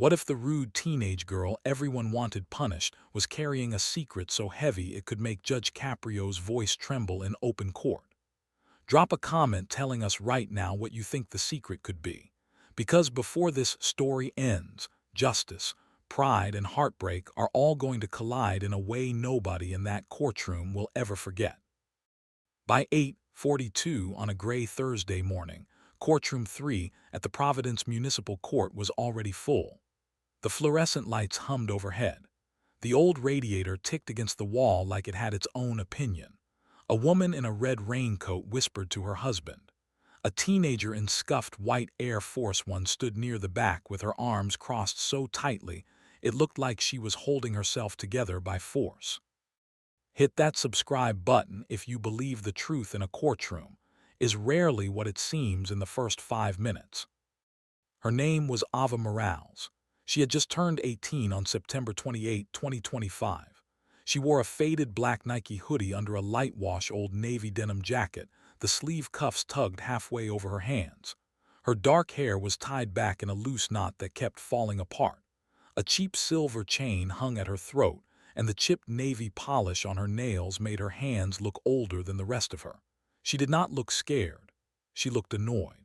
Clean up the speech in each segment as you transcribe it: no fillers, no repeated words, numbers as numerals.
What if the rude teenage girl everyone wanted punished was carrying a secret so heavy it could make Judge Caprio's voice tremble in open court? Drop a comment telling us right now what you think the secret could be. Because before this story ends, justice, pride, and heartbreak are all going to collide in a way nobody in that courtroom will ever forget. By 8:42 on a gray Thursday morning, Courtroom 3 at the Providence Municipal Court was already full. The fluorescent lights hummed overhead. The old radiator ticked against the wall like it had its own opinion. A woman in a red raincoat whispered to her husband. A teenager in scuffed white Air Force One stood near the back with her arms crossed so tightly it looked like she was holding herself together by force. Hit that subscribe button if you believe the truth in a courtroom is rarely what it seems in the first 5 minutes. Her name was Ava Morales. She had just turned 18 on September 28, 2025. She wore a faded black Nike hoodie under a light-wash old navy denim jacket, the sleeve cuffs tugged halfway over her hands. Her dark hair was tied back in a loose knot that kept falling apart. A cheap silver chain hung at her throat, and the chipped navy polish on her nails made her hands look older than the rest of her. She did not look scared. She looked annoyed.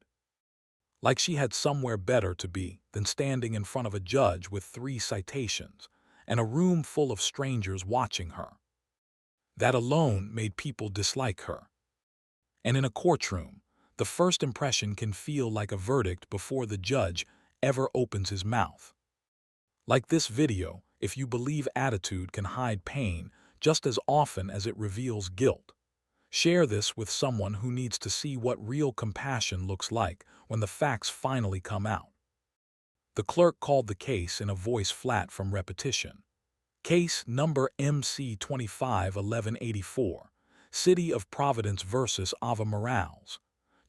Like she had somewhere better to be than standing in front of a judge with 3 citations and a room full of strangers watching her. That alone made people dislike her. And in a courtroom, the first impression can feel like a verdict before the judge ever opens his mouth. Like this video, if you believe attitude can hide pain just as often as it reveals guilt. Share this with someone who needs to see what real compassion looks like when the facts finally come out. The clerk called the case in a voice flat from repetition. Case number MC 251184, City of Providence versus Ava Morales.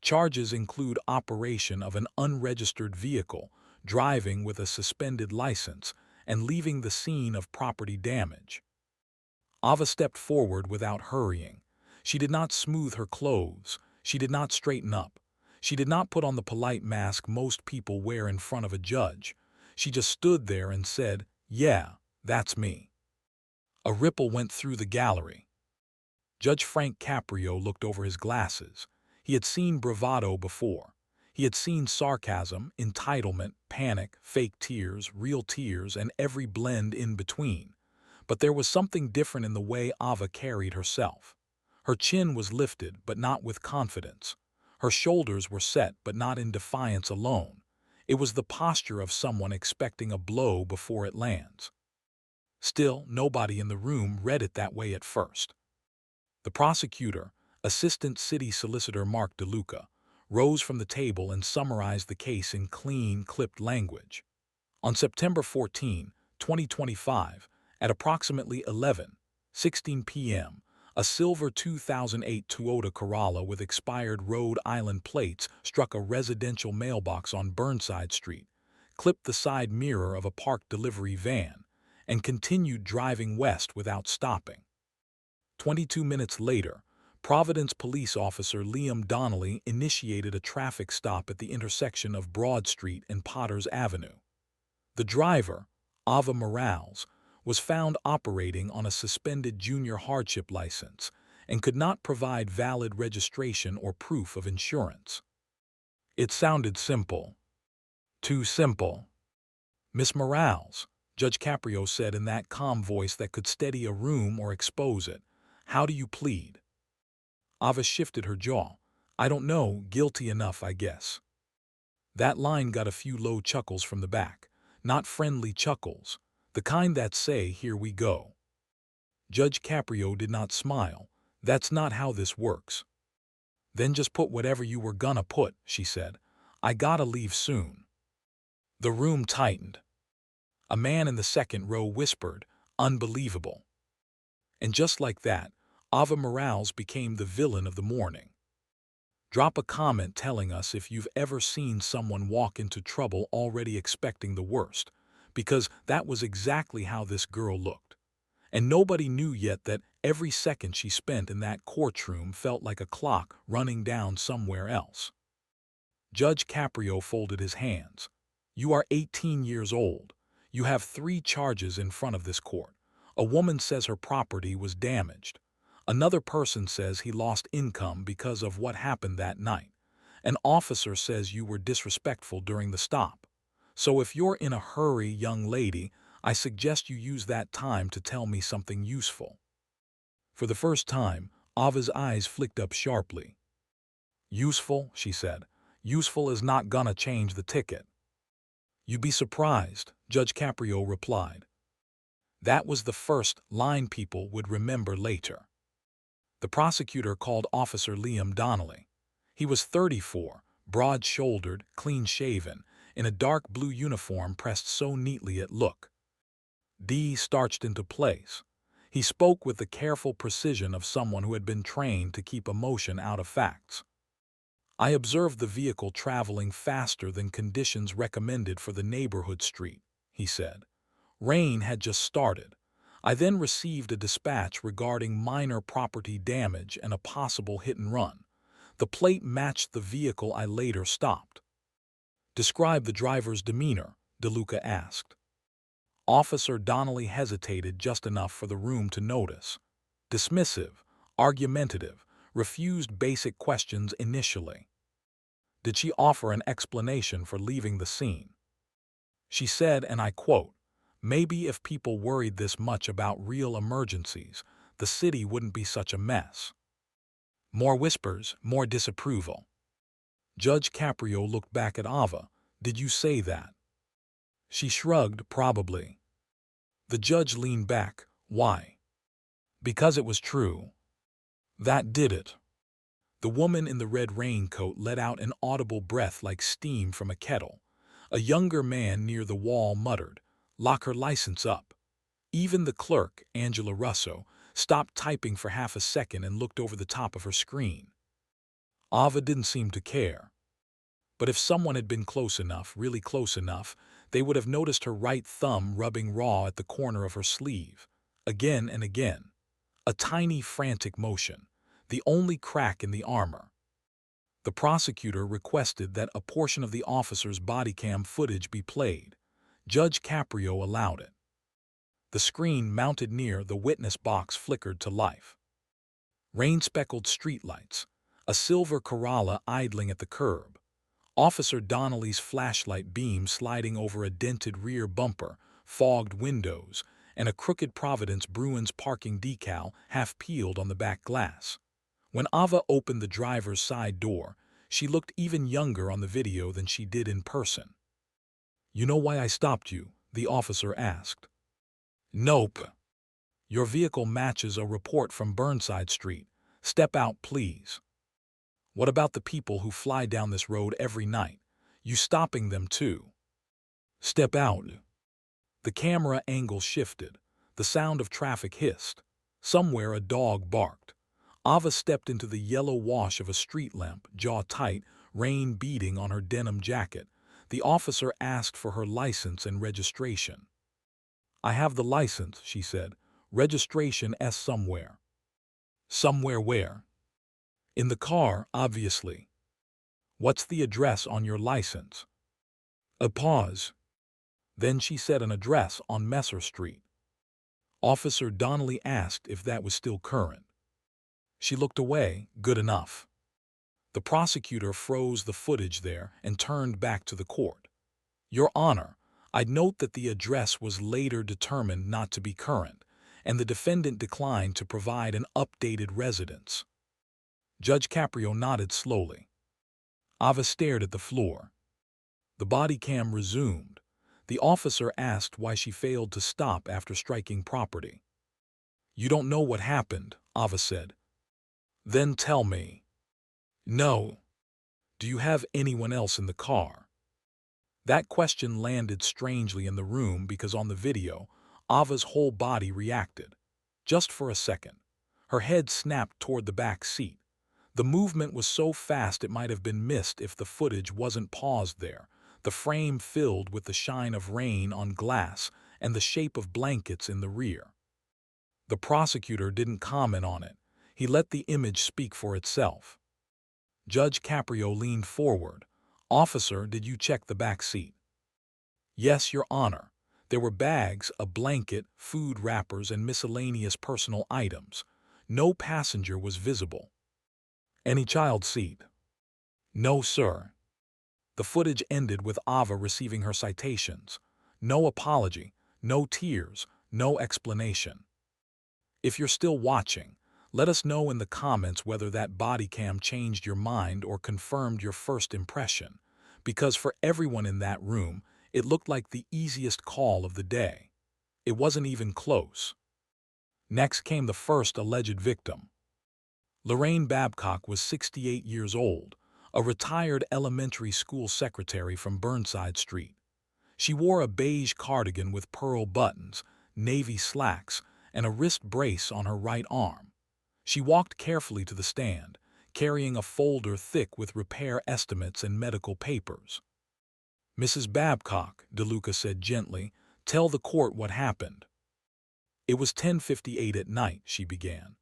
Charges include operation of an unregistered vehicle, driving with a suspended license, and leaving the scene of property damage. Ava stepped forward without hurrying. She did not smooth her clothes. She did not straighten up. She did not put on the polite mask most people wear in front of a judge. She just stood there and said, "Yeah, that's me." A ripple went through the gallery. Judge Frank Caprio looked over his glasses. He had seen bravado before. He had seen sarcasm, entitlement, panic, fake tears, real tears, and every blend in between. But there was something different in the way Ava carried herself. Her chin was lifted, but not with confidence. Her shoulders were set, but not in defiance alone. It was the posture of someone expecting a blow before it lands. Still, nobody in the room read it that way at first. The prosecutor, Assistant City Solicitor Mark DeLuca, rose from the table and summarized the case in clean, clipped language. On September 14, 2025, at approximately 11:16 p.m., a silver 2008 Toyota Corolla with expired Rhode Island plates struck a residential mailbox on Burnside Street, clipped the side mirror of a parked delivery van, and continued driving west without stopping. 22 minutes later, Providence police officer Liam Donnelly initiated a traffic stop at the intersection of Broad Street and Potters Avenue. The driver, Ava Morales, was found operating on a suspended junior hardship license and could not provide valid registration or proof of insurance. It sounded simple. Too simple. "Miss Morales," Judge Caprio said in that calm voice that could steady a room or expose it, "how do you plead?" Ava shifted her jaw. "I don't know, guilty enough, I guess." That line got a few low chuckles from the back. Not friendly chuckles, the kind that say, "Here we go." Judge Caprio did not smile. "That's not how this works." "Then just put whatever you were gonna put," she said. "I gotta leave soon." The room tightened. A man in the second row whispered, "Unbelievable." And just like that, Ava Morales became the villain of the morning. Drop a comment telling us if you've ever seen someone walk into trouble already expecting the worst, because that was exactly how this girl looked. And nobody knew yet that every second she spent in that courtroom felt like a clock running down somewhere else. Judge Caprio folded his hands. "You are 18 years old. You have 3 charges in front of this court. A woman says her property was damaged. Another person says he lost income because of what happened that night. An officer says you were disrespectful during the stop. So if you're in a hurry, young lady, I suggest you use that time to tell me something useful." For the first time, Ava's eyes flicked up sharply. "Useful," she said. "Useful is not gonna change the ticket." "You'd be surprised," Judge Caprio replied. That was the first line people would remember later. The prosecutor called Officer Liam Donnelly. He was 34, broad-shouldered, clean-shaven, in a dark blue uniform pressed so neatly it looked starched into place. He spoke with the careful precision of someone who had been trained to keep emotion out of facts. "I observed the vehicle traveling faster than conditions recommended for the neighborhood street," he said. "Rain had just started. I then received a dispatch regarding minor property damage and a possible hit-and-run. The plate matched the vehicle I later stopped." "Describe the driver's demeanor," DeLuca asked. Officer Donnelly hesitated just enough for the room to notice. Dismissive, argumentative, refused basic questions initially. "Did she offer an explanation for leaving the scene?" "She said, and I quote, 'Maybe if people worried this much about real emergencies, the city wouldn't be such a mess.'" More whispers, more disapproval. Judge Caprio looked back at Ava. "Did you say that?" She shrugged, "Probably." The judge leaned back. "Why?" "Because it was true. That did it." The woman in the red raincoat let out an audible breath like steam from a kettle. A younger man near the wall muttered, "Lock her license up." Even the clerk, Angela Russo, stopped typing for half a second and looked over the top of her screen. Ava didn't seem to care. But if someone had been close enough, really close enough, they would have noticed her right thumb rubbing raw at the corner of her sleeve. Again and again. A tiny, frantic motion. The only crack in the armor. The prosecutor requested that a portion of the officer's body cam footage be played. Judge Caprio allowed it. The screen mounted near the witness box flickered to life. Rain-speckled streetlights. A silver Corolla idling at the curb. Officer Donnelly's flashlight beam sliding over a dented rear bumper, fogged windows, and a crooked Providence Bruins parking decal half peeled on the back glass. When Ava opened the driver's side door, she looked even younger on the video than she did in person. "You know why I stopped you?" the officer asked. "Nope." "Your vehicle matches a report from Burnside Street. Step out, please." "What about the people who fly down this road every night? You stopping them too?" "Step out." The camera angle shifted. The sound of traffic hissed. Somewhere a dog barked. Ava stepped into the yellow wash of a street lamp, jaw tight, rain beading on her denim jacket. The officer asked for her license and registration. "I have the license," she said. "Registration S somewhere." "Somewhere where?" "In the car, obviously." "What's the address on your license?" A pause. Then she said an address on Messer Street. Officer Donnelly asked if that was still current. She looked away. "Good enough." The prosecutor froze the footage there and turned back to the court. "Your Honor, I'd note that the address was later determined not to be current, and the defendant declined to provide an updated residence." Judge Caprio nodded slowly. Ava stared at the floor. The body cam resumed. The officer asked why she failed to stop after striking property. "You don't know what happened," Ava said. "Then tell me." "No." "Do you have anyone else in the car?" That question landed strangely in the room because on the video, Ava's whole body reacted. Just for a second. Her head snapped toward the back seat. The movement was so fast it might have been missed if the footage wasn't paused there, the frame filled with the shine of rain on glass and the shape of blankets in the rear. The prosecutor didn't comment on it. He let the image speak for itself. Judge Caprio leaned forward. "Officer, did you check the back seat?" "Yes, Your Honor. There were bags, a blanket, food wrappers, and miscellaneous personal items. No passenger was visible. Any child seat? No, sir. The footage ended with Ava receiving her citations. No apology, no tears, no explanation. If you're still watching, let us know in the comments whether that body cam changed your mind or confirmed your first impression, because for everyone in that room, it looked like the easiest call of the day. It wasn't even close. Next came the first alleged victim. Lorraine Babcock was 68 years old, a retired elementary school secretary from Burnside Street. She wore a beige cardigan with pearl buttons, navy slacks, and a wrist brace on her right arm. She walked carefully to the stand, carrying a folder thick with repair estimates and medical papers. "Mrs. Babcock," DeLuca said gently, "tell the court what happened." "It was 10:58 at night," she began.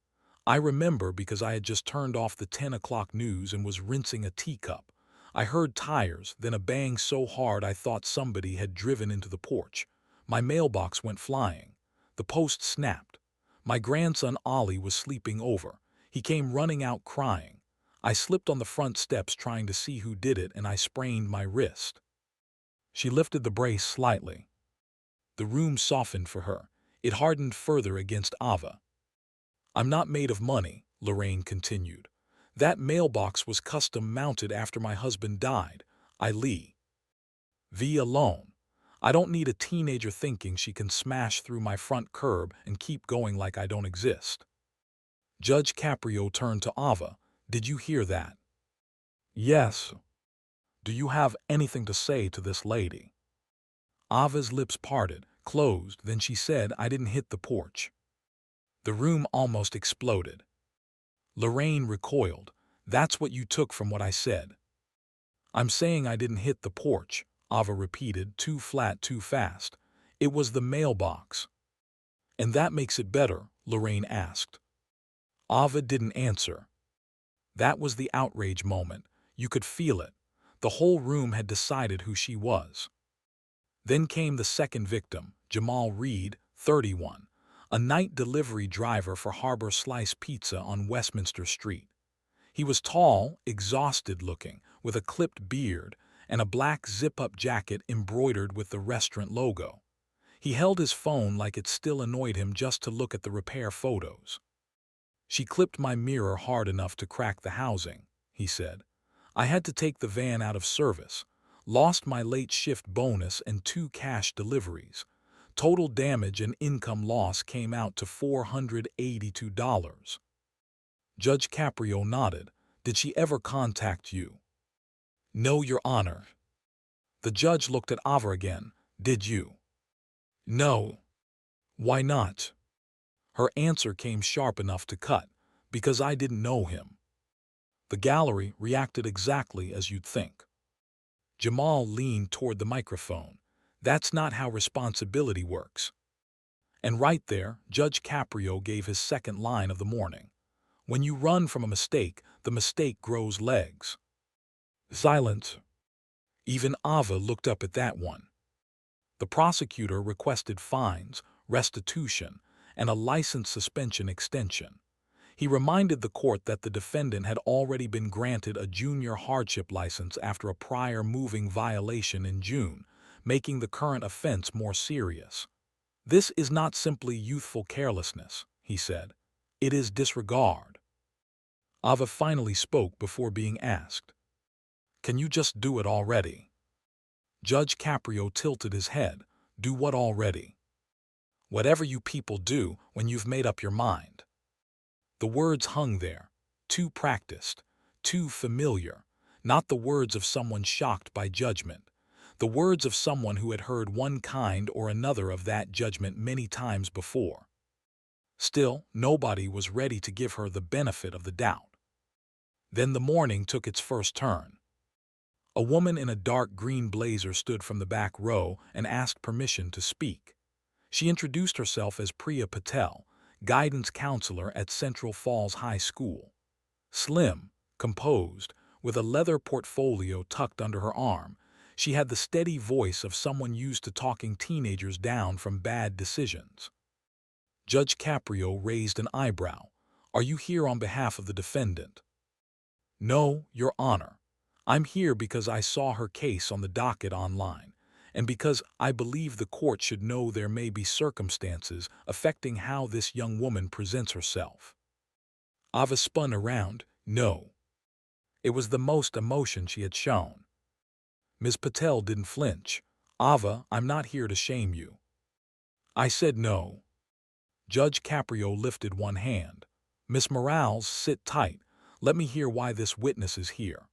"I remember because I had just turned off the 10 o'clock news and was rinsing a teacup. I heard tires, then a bang so hard I thought somebody had driven into the porch. My mailbox went flying. The post snapped. My grandson Ollie was sleeping over. He came running out crying. I slipped on the front steps trying to see who did it, and I sprained my wrist." She lifted the brace slightly. The room softened for her. It hardened further against Ava. "I'm not made of money," Lorraine continued. "That mailbox was custom mounted after my husband died. I leave alone. I don't need a teenager thinking she can smash through my front curb and keep going like I don't exist." Judge Caprio turned to Ava. "Did you hear that?" "Yes." "Do you have anything to say to this lady?" Ava's lips parted, closed, then she said, "I didn't hit the porch." The room almost exploded. Lorraine recoiled. "That's what you took from what I said." "I'm saying I didn't hit the porch," Ava repeated, too flat, too fast. "It was the mailbox." "And that makes it better?" Lorraine asked. Ava didn't answer. That was the outrage moment. You could feel it. The whole room had decided who she was. Then came the second victim, Jamal Reed, 31, a night delivery driver for Harbor Slice Pizza on Westminster Street. He was tall, exhausted-looking, with a clipped beard and a black zip-up jacket embroidered with the restaurant logo. He held his phone like it still annoyed him just to look at the repair photos. "She clipped my mirror hard enough to crack the housing," he said. "I had to take the van out of service. Lost my late shift bonus and 2 cash deliveries. Total damage and income loss came out to $482. Judge Caprio nodded. "Did she ever contact you?" "No, Your Honor." The judge looked at Ava again. "Did you?" "No." "Why not?" Her answer came sharp enough to cut. "Because I didn't know him." The gallery reacted exactly as you'd think. Jamal leaned toward the microphone. "That's not how responsibility works." And right there, Judge Caprio gave his second line of the morning. "When you run from a mistake, the mistake grows legs." Silence. Even Ava looked up at that one. The prosecutor requested fines, restitution, and a license suspension extension. He reminded the court that the defendant had already been granted a junior hardship license after a prior moving violation in June, making the current offense more serious. "This is not simply youthful carelessness," he said. "It is disregard." Ava finally spoke before being asked. "Can you just do it already?" Judge Caprio tilted his head. "Do what already?" "Whatever you people do when you've made up your mind." The words hung there, too practiced, too familiar, not the words of someone shocked by judgment, the words of someone who had heard one kind or another of that judgment many times before. Still, nobody was ready to give her the benefit of the doubt. Then the morning took its first turn. A woman in a dark green blazer stood from the back row and asked permission to speak. She introduced herself as Priya Patel, guidance counselor at Central Falls High School. Slim, composed, with a leather portfolio tucked under her arm, She had the steady voice of someone used to talking teenagers down from bad decisions. Judge Caprio raised an eyebrow. "Are you here on behalf of the defendant?" "No, Your Honor. I'm here because I saw her case on the docket online, and because I believe the court should know there may be circumstances affecting how this young woman presents herself." Ava spun around. "No." It was the most emotion she had shown. Ms. Patel didn't flinch. "Ava, I'm not here to shame you." I said no. Judge Caprio lifted one hand. "Miss Morales, sit tight. Let me hear why this witness is here."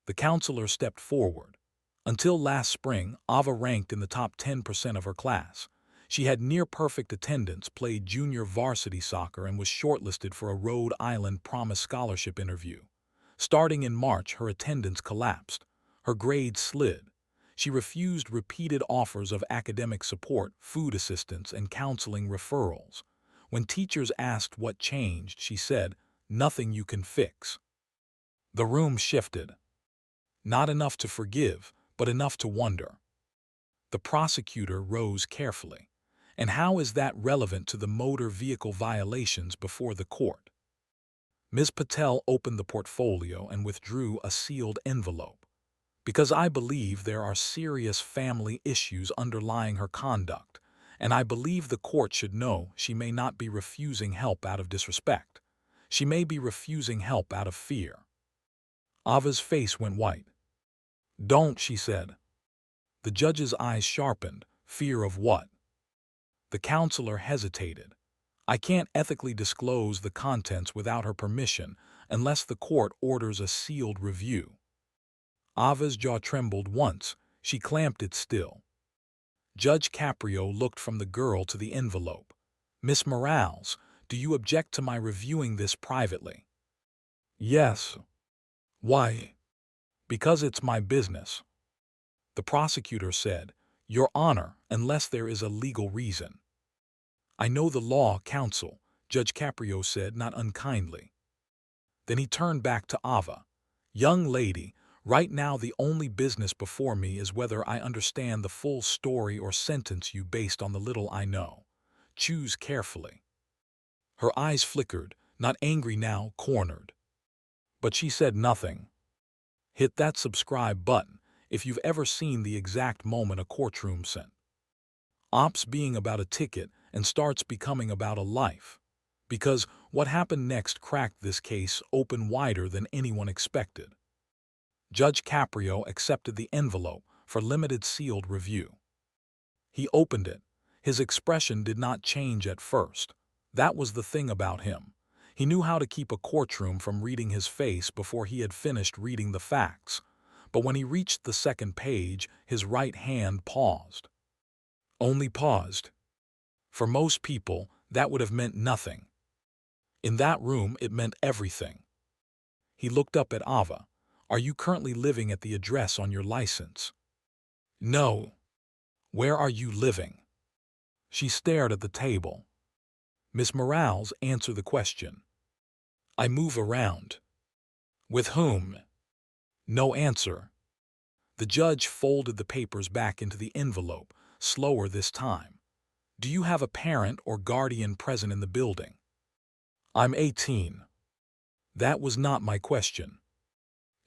The counselor stepped forward. Until last spring, Ava ranked in the top 10% of her class. She had near-perfect attendance, played junior varsity soccer, and was shortlisted for a Rhode Island Promise Scholarship interview. Starting in March, her attendance collapsed. Her grades slid. She refused repeated offers of academic support, food assistance, and counseling referrals. When teachers asked what changed, she said, "Nothing you can fix." The room shifted. Not enough to forgive, but enough to wonder. The prosecutor rose carefully. "And how is that relevant to the motor vehicle violations before the court?" Ms. Patel opened the portfolio and withdrew a sealed envelope. "Because I believe there are serious family issues underlying her conduct, and I believe the court should know she may not be refusing help out of disrespect. She may be refusing help out of fear." Ava's face went white. "Don't," she said. The judge's eyes sharpened. "Fear of what?" The counselor hesitated. "I can't ethically disclose the contents without her permission unless the court orders a sealed review." Ava's jaw trembled once. She clamped it still. Judge Caprio looked from the girl to the envelope. "Miss Morales, do you object to my reviewing this privately?" "Yes." "Why?" "Because it's my business." The prosecutor said, "Your Honor, unless there is a legal reason." "I know the law, counsel," Judge Caprio said, not unkindly. Then he turned back to Ava. "Young lady, right now the only business before me is whether I understand the full story or sentence you based on the little I know. Choose carefully." Her eyes flickered, not angry now, cornered. But she said nothing. Hit that subscribe button if you've ever seen the exact moment a courtroom sent. Ops being about a ticket and starts becoming about a life. Because what happened next cracked this case open wider than anyone expected. Judge Caprio accepted the envelope for limited sealed review. He opened it. His expression did not change at first. That was the thing about him. He knew how to keep a courtroom from reading his face before he had finished reading the facts. But when he reached the second page, his right hand paused. Only paused. For most people, that would have meant nothing. In that room, it meant everything. He looked up at Ava. "Are you currently living at the address on your license?" "No." "Where are you living?" She stared at the table. "Miss Morales, answer the question." "I move around." "With whom?" No answer. The judge folded the papers back into the envelope, slower this time. "Do you have a parent or guardian present in the building?" "I'm 18. "That was not my question."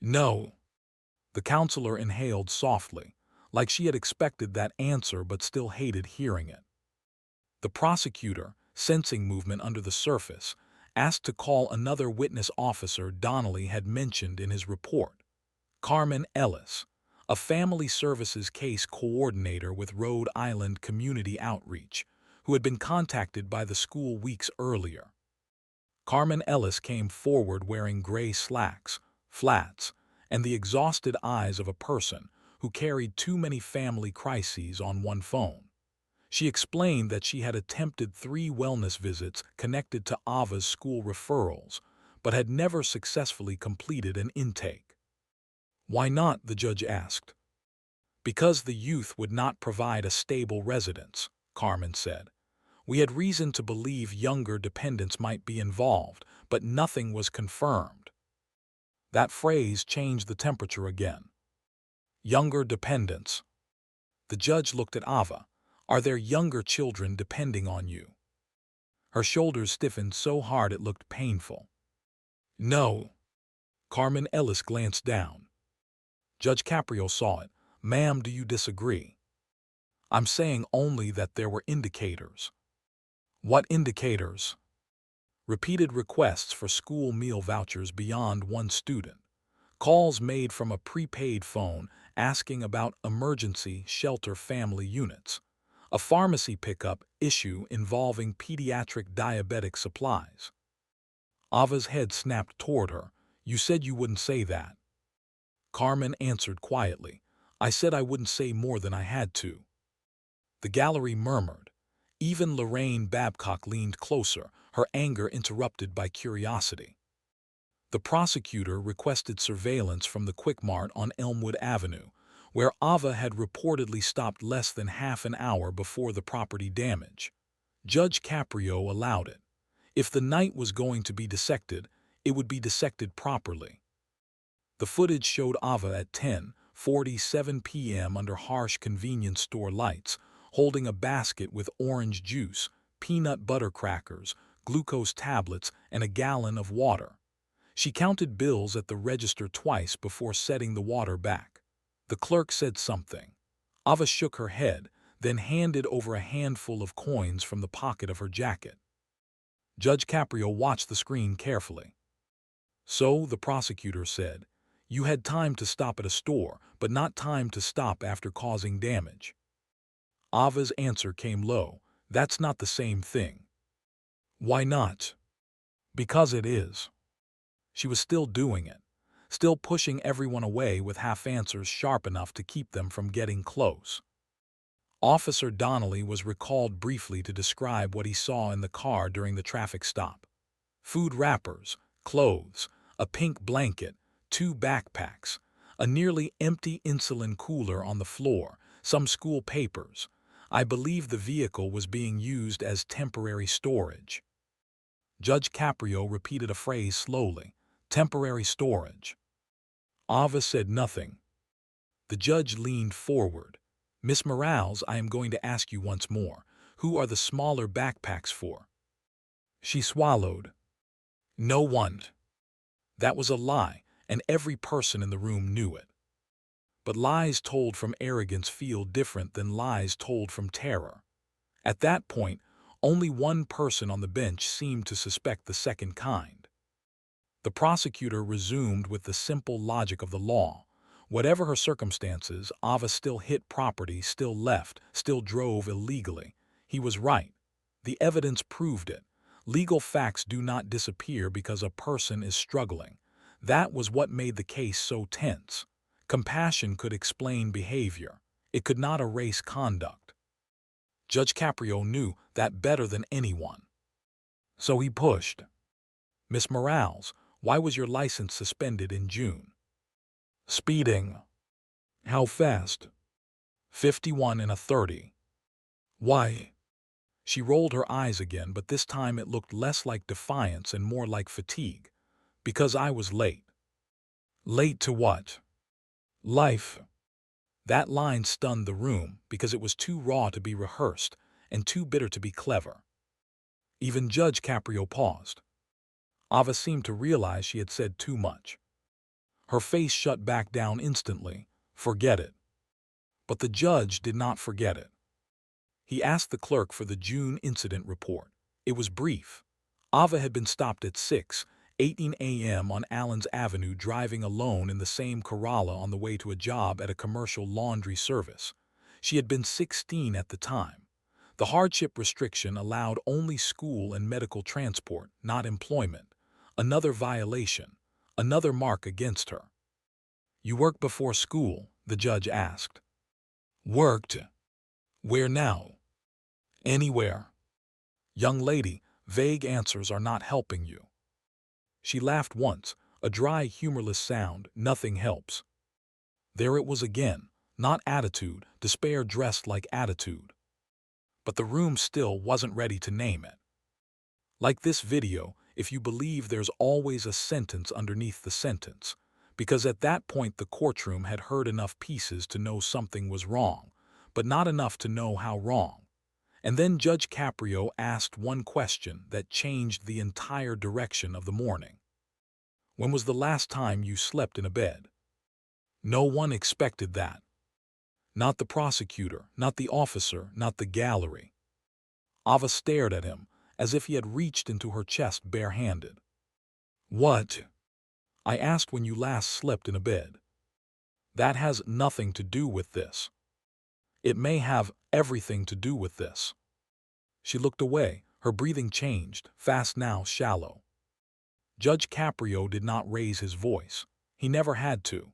"No." The counselor inhaled softly, like she had expected that answer but still hated hearing it. The prosecutor, sensing movement under the surface, asked to call another witness officer Donnelly had mentioned in his report, Carmen Ellis, a family services case coordinator with Rhode Island Community Outreach, who had been contacted by the school weeks earlier. Carmen Ellis came forward wearing gray slacks, flats, and the exhausted eyes of a person who carried too many family crises on one phone. She explained that she had attempted 3 wellness visits connected to Ava's school referrals, but had never successfully completed an intake. "Why not?" the judge asked. "Because the youth would not provide a stable residence," Carmen said. "We had reason to believe younger dependents might be involved, but nothing was confirmed." That phrase changed the temperature again. Younger dependents. The judge looked at Ava. Are there younger children depending on you? Her shoulders stiffened so hard it looked painful. No. Carmen Ellis glanced down. Judge Caprio saw it. Ma'am, do you disagree? I'm saying only that there were indicators. What indicators? Repeated requests for school meal vouchers beyond one student. Calls made from a prepaid phone asking about emergency shelter family units. A pharmacy pickup issue involving pediatric diabetic supplies. Ava's head snapped toward her. You said you wouldn't say that. Carmen answered quietly. I said I wouldn't say more than I had to. The gallery murmured. Even Lorraine Babcock leaned closer, her anger interrupted by curiosity. The prosecutor requested surveillance from the Quick Mart on Elmwood Avenue, where Ava had reportedly stopped less than half an hour before the property damage. Judge Caprio allowed it. If the night was going to be dissected, it would be dissected properly. The footage showed Ava at 10:47 p.m. under harsh convenience store lights, holding a basket with orange juice, peanut butter crackers, glucose tablets, and a gallon of water. She counted bills at the register twice before setting the water back. The clerk said something. Ava shook her head, then handed over a handful of coins from the pocket of her jacket. Judge Caprio watched the screen carefully. So, the prosecutor said, you had time to stop at a store, but not time to stop after causing damage. Ava's answer came low. That's not the same thing. Why not? Because it is. She was still doing it, still pushing everyone away with half-answers sharp enough to keep them from getting close. Officer Donnelly was recalled briefly to describe what he saw in the car during the traffic stop. Food wrappers, clothes, a pink blanket, 2 backpacks, a nearly empty insulin cooler on the floor, some school papers. I believe the vehicle was being used as temporary storage. Judge Caprio repeated a phrase slowly. Temporary storage. Ava said nothing. The judge leaned forward. Miss Morales, I am going to ask you once more. Who are the smaller backpacks for? She swallowed. No one. That was a lie, and every person in the room knew it. But lies told from arrogance feel different than lies told from terror. At that point, only one person on the bench seemed to suspect the second kind. The prosecutor resumed with the simple logic of the law. Whatever her circumstances, Ava still hit property, still left, still drove illegally. He was right. The evidence proved it. Legal facts do not disappear because a person is struggling. That was what made the case so tense. Compassion could explain behavior. It could not erase conduct. Judge Caprio knew that better than anyone. So he pushed. Miss Morales, why was your license suspended in June? Speeding. How fast? 51 in a 30. Why? She rolled her eyes again, but this time it looked less like defiance and more like fatigue. Because I was late. Late to what? Life. That line stunned the room because it was too raw to be rehearsed and too bitter to be clever. Even Judge Caprio paused. Ava seemed to realize she had said too much. Her face shut back down instantly. Forget it. But the judge did not forget it. He asked the clerk for the June incident report. It was brief. Ava had been stopped at 6:18 a.m. on Allens Avenue driving alone in the same Corolla on the way to a job at a commercial laundry service. She had been 16 at the time. The hardship restriction allowed only school and medical transport, not employment. Another violation, another mark against her. You work before school? The judge asked. Worked? Where now? Anywhere. Young lady, vague answers are not helping you. She laughed once, a dry, humorless sound. Nothing helps. There it was again, not attitude, despair dressed like attitude. But the room still wasn't ready to name it. Like this video, if you believe there's always a sentence underneath the sentence, because at that point the courtroom had heard enough pieces to know something was wrong, but not enough to know how wrong. And then Judge Caprio asked one question that changed the entire direction of the morning. When was the last time you slept in a bed? No one expected that. Not the prosecutor, not the officer, not the gallery. Ava stared at him, as if he had reached into her chest barehanded. What? I asked when you last slept in a bed. That has nothing to do with this. It may have everything to do with this. She looked away, her breathing changed, fast now shallow. Judge Caprio did not raise his voice. He never had to.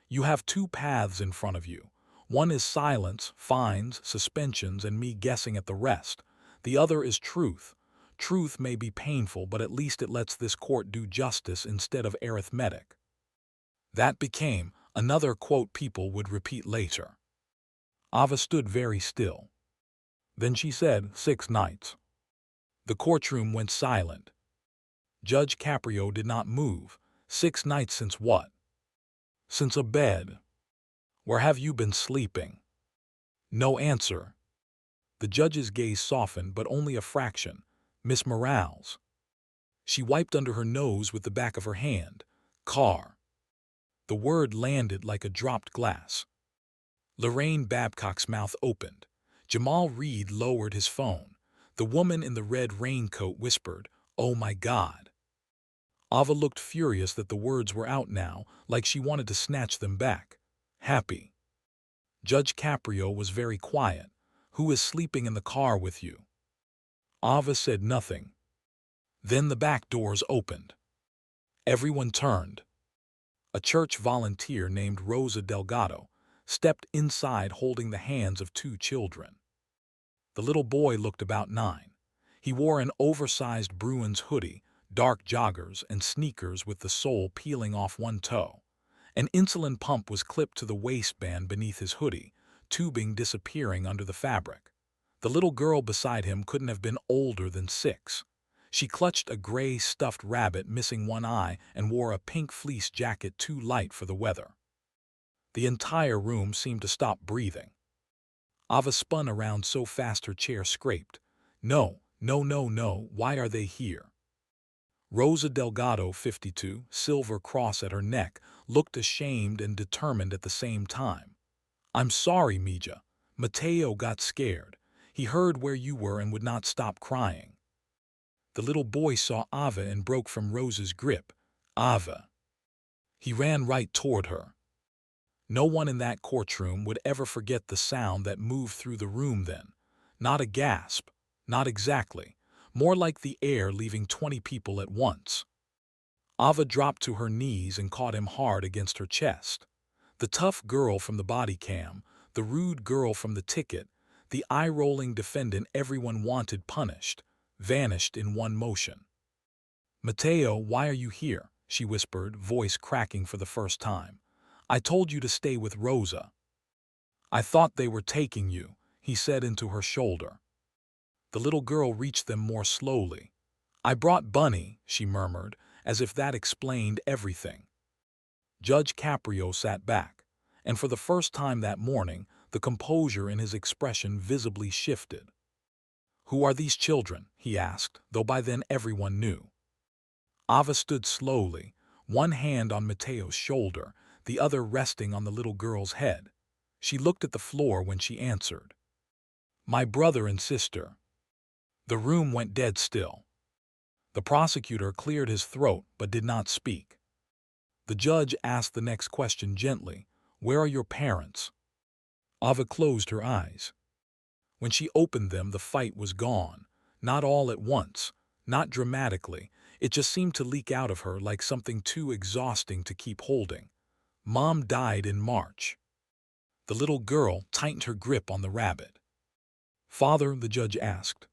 You have two paths in front of you. One is silence, fines, suspensions, and me guessing at the rest. The other is truth. Truth may be painful, but at least it lets this court do justice instead of arithmetic. That became another quote people would repeat later. Ava stood very still. Then she said, 6 nights. The courtroom went silent. Judge Caprio did not move. 6 nights since what? Since a bed. Where have you been sleeping? No answer. The judge's gaze softened, but only a fraction. Miss Morales. She wiped under her nose with the back of her hand. Car. The word landed like a dropped glass. Lorraine Babcock's mouth opened. Jamal Reed lowered his phone. The woman in the red raincoat whispered, "Oh my God." Ava looked furious that the words were out now, like she wanted to snatch them back. Happy. Judge Caprio was very quiet. Who is sleeping in the car with you? Ava said nothing. Then the back doors opened. Everyone turned. A church volunteer named Rosa Delgado stepped inside holding the hands of 2 children. The little boy looked about 9. He wore an oversized Bruins hoodie, dark joggers, and sneakers with the sole peeling off one toe. An insulin pump was clipped to the waistband beneath his hoodie, tubing disappearing under the fabric. The little girl beside him couldn't have been older than 6. She clutched a gray stuffed rabbit missing one eye and wore a pink fleece jacket too light for the weather. The entire room seemed to stop breathing. Ava spun around so fast her chair scraped. No, no, no, no, why are they here? Rosa Delgado, 52, silver cross at her neck, looked ashamed and determined at the same time. I'm sorry, Mija. Mateo got scared. He heard where you were and would not stop crying. The little boy saw Ava and broke from Rosa's grip. Ava. He ran right toward her. No one in that courtroom would ever forget the sound that moved through the room then. Not a gasp. Not exactly. More like the air leaving 20 people at once. Ava dropped to her knees and caught him hard against her chest. The tough girl from the body cam, the rude girl from the ticket, the eye-rolling defendant everyone wanted punished, vanished in one motion. Mateo, why are you here? She whispered, voice cracking for the first time. I told you to stay with Rosa. I thought they were taking you, he said into her shoulder. The little girl reached them more slowly. I brought Bunny, she murmured, as if that explained everything. Judge Caprio sat back, and for the first time that morning, the composure in his expression visibly shifted. Who are these children? He asked, though by then everyone knew. Ava stood slowly, one hand on Mateo's shoulder, the other resting on the little girl's head. She looked at the floor when she answered. My brother and sister. The room went dead still. The prosecutor cleared his throat but did not speak. The judge asked the next question gently. Where are your parents? Ava closed her eyes. When she opened them, the fight was gone. Not all at once, not dramatically. It just seemed to leak out of her like something too exhausting to keep holding. Mom died in March. The little girl tightened her grip on the rabbit. Father, the judge asked.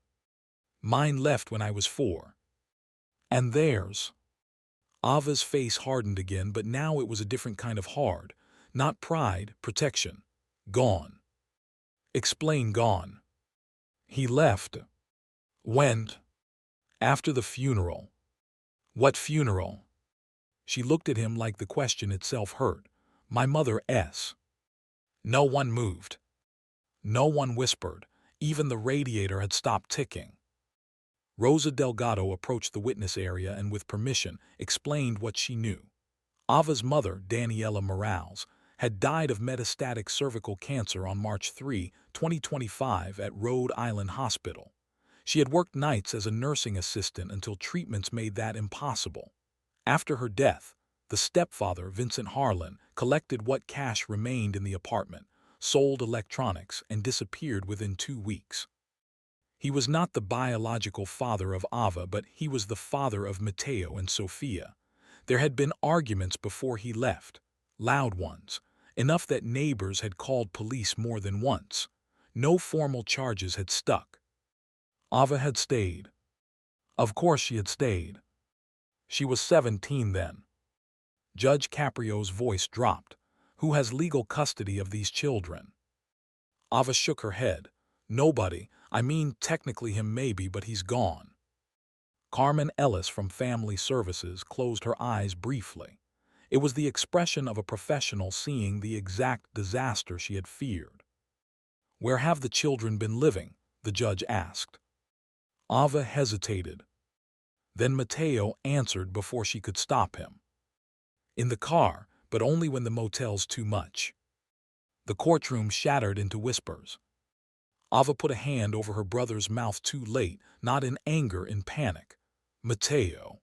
Mine left when I was 4. And theirs? Ava's face hardened again, but now it was a different kind of hard. Not pride, protection. Gone. Explain gone. He left. Went. After the funeral. What funeral? She looked at him like the question itself hurt. My mother. No one moved. No one whispered. Even the radiator had stopped ticking. Rosa Delgado approached the witness area and, with permission, explained what she knew. Ava's mother, Daniela Morales, had died of metastatic cervical cancer on March 3, 2025 at Rhode Island Hospital. She had worked nights as a nursing assistant until treatments made that impossible. After her death, the stepfather, Vincent Harlan, collected what cash remained in the apartment, sold electronics, and disappeared within 2 weeks. He was not the biological father of Ava, but he was the father of Mateo and Sofia. There had been arguments before he left, loud ones, enough that neighbors had called police more than once. No formal charges had stuck. Ava had stayed. Of course she had stayed. She was 17 then. Judge Caprio's voice dropped. Who has legal custody of these children? Ava shook her head. Nobody. I mean, technically him maybe, but he's gone. Carmen Ellis from Family Services closed her eyes briefly. It was the expression of a professional seeing the exact disaster she had feared. Where have the children been living? The judge asked. Ava hesitated. Then Mateo answered before she could stop him. In the car, but only when the motel's too much. The courtroom shattered into whispers. Ava put a hand over her brother's mouth too late, not in anger, in panic. Mateo.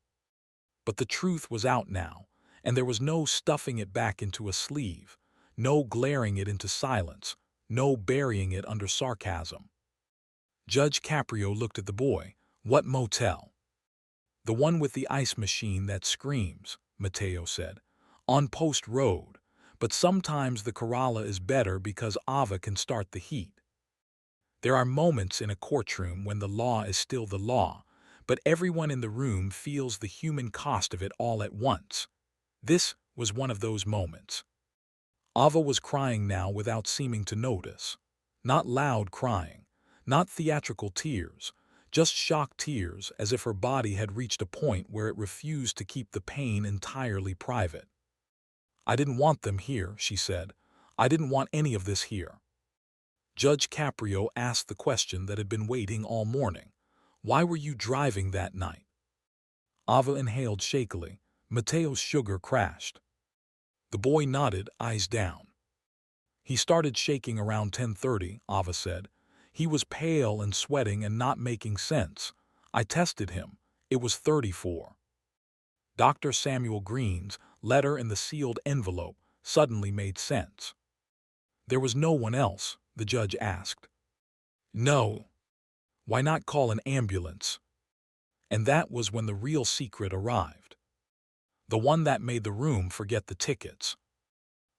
But the truth was out now, and there was no stuffing it back into a sleeve, no glaring it into silence, no burying it under sarcasm. Judge Caprio looked at the boy. What motel? The one with the ice machine that screams, Mateo said. On Post Road, but sometimes the Corolla is better because Ava can start the heat. There are moments in a courtroom when the law is still the law, but everyone in the room feels the human cost of it all at once. This was one of those moments. Ava was crying now without seeming to notice. Not loud crying, not theatrical tears, just shocked tears, as if her body had reached a point where it refused to keep the pain entirely private. I didn't want them here, she said. I didn't want any of this here. Judge Caprio asked the question that had been waiting all morning. Why were you driving that night? Ava inhaled shakily. Mateo's sugar crashed. The boy nodded, eyes down. He started shaking around 10:30, Ava said. He was pale and sweating and not making sense. I tested him. It was 34. Dr. Samuel Green's letter in the sealed envelope suddenly made sense. There was no one else, the judge asked. No. Why not call an ambulance? And that was when the real secret arrived. The one that made the room forget the tickets.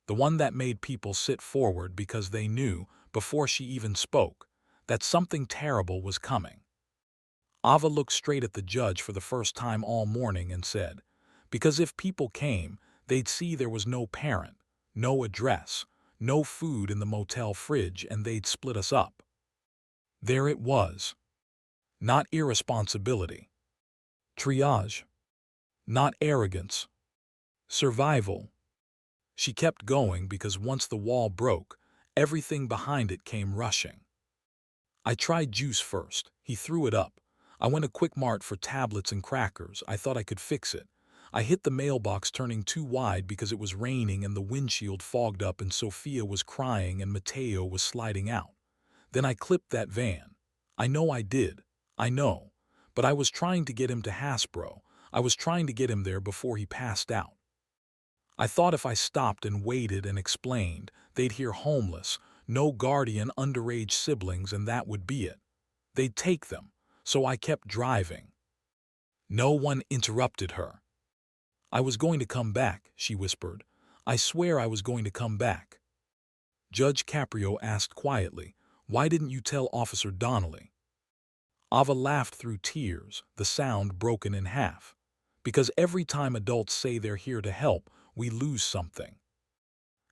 The one that made people sit forward because they knew, before she even spoke, that something terrible was coming. Ava looked straight at the judge for the first time all morning and said, because if people came, they'd see there was no parent, no address, no food in the motel fridge, and they'd split us up. There it was. Not irresponsibility. Triage. Not arrogance. Survival. She kept going because once the wall broke, everything behind it came rushing. I tried juice first. He threw it up. I went to Quick Mart for tablets and crackers. I thought I could fix it. I hit the mailbox turning too wide because it was raining and the windshield fogged up and Sofia was crying and Mateo was sliding out. Then I clipped that van. I know I did. I know. But I was trying to get him to Hasbro. I was trying to get him there before he passed out. I thought if I stopped and waited and explained, they'd hear homeless, no guardian, underage siblings, and that would be it. They'd take them. So I kept driving. No one interrupted her. I was going to come back, she whispered. I swear I was going to come back. Judge Caprio asked quietly, why didn't you tell Officer Donnelly? Ava laughed through tears, the sound broken in half. Because every time adults say they're here to help, we lose something.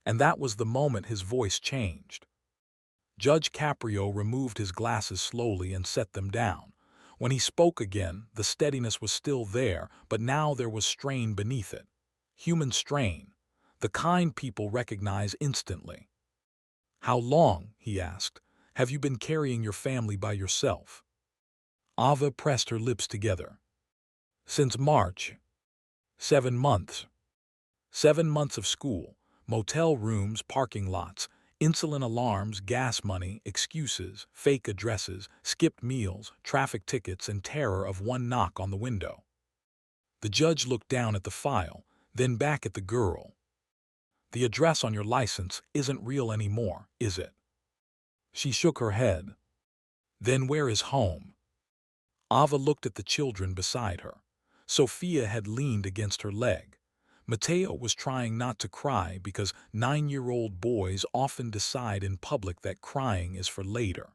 And that was the moment his voice changed. Judge Caprio removed his glasses slowly and set them down. When he spoke again, the steadiness was still there, but now there was strain beneath it. human strain, the kind people recognize instantly. "How long," he asked, "have you been carrying your family by yourself?" Ava pressed her lips together. "Since March. 7 months. 7 months of school, motel rooms, parking lots, insulin alarms, gas money, excuses, fake addresses, skipped meals, traffic tickets, and terror of one knock on the window." The judge looked down at the file, then back at the girl. "The address on your license isn't real anymore, is it?" She shook her head. "Then where is home?" Ava looked at the children beside her. Sophia had leaned against her leg. Mateo was trying not to cry because 9-year-old boys often decide in public that crying is for later.